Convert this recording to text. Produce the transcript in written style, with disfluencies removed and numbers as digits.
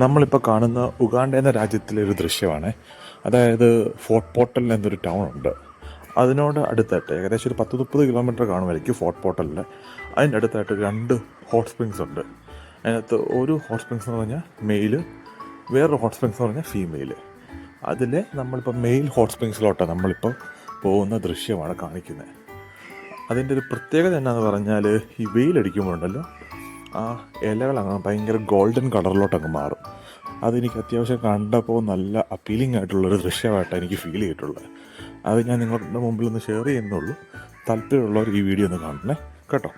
നമ്മളിപ്പോൾ കാണുന്ന ഉഗാണ്ട എന്ന രാജ്യത്തിലെ ഒരു ദൃശ്യമാണ്. അതായത് ഫോർട്ട് പോർട്ടൽ എന്നൊരു ടൗൺ ഉണ്ട്. അതിനോട് അടുത്തായിട്ട് ഏകദേശം ഒരു 10-30 കിലോമീറ്റർ കാണുമായിരിക്കും ഫോർട്ട് പോർട്ടലിൽ. അതിൻ്റെ അടുത്തായിട്ട് 2 ഹോട്ട് സ്പ്രിങ്സ് ഉണ്ട്. അതിനകത്ത് ഒരു ഹോട്ട് സ്പ്രിങ്സ് എന്ന് പറഞ്ഞാൽ മെയില്, വേറൊരു ഹോട്ട് സ്പ്രിങ്സ് എന്ന് പറഞ്ഞാൽ ഫീമെയില്. അതിൽ നമ്മളിപ്പോൾ മെയിൽ ഹോട്ട് സ്പ്രിങ്സിലോട്ടാണ് നമ്മളിപ്പോൾ പോകുന്ന ദൃശ്യമാണ് കാണിക്കുന്നത്. അതിൻ്റെ ഒരു പ്രത്യേകത എന്നാന്ന് പറഞ്ഞാൽ, ഈ വെയിലടിക്കുമ്പോഴുണ്ടല്ലോ ആ ഇലകൾ അങ്ങ് ഭയങ്കര ഗോൾഡൻ കളറിലോട്ടങ്ങ് മാറും. അതെനിക്ക് അത്യാവശ്യം കണ്ടപ്പോൾ നല്ല അപ്പീലിംഗ് ആയിട്ടുള്ളൊരു ദൃശ്യമായിട്ടാണ് എനിക്ക് ഫീൽ ചെയ്തിട്ടുള്ളത്. അത് ഞാൻ നിങ്ങളുടെ മുമ്പിൽ ഒന്ന് ഷെയർ ചെയ്യുന്നുള്ളൂ. താല്പര്യമുള്ളവർ ഈ വീഡിയോ ഒന്ന് കാണണേ കേട്ടോ.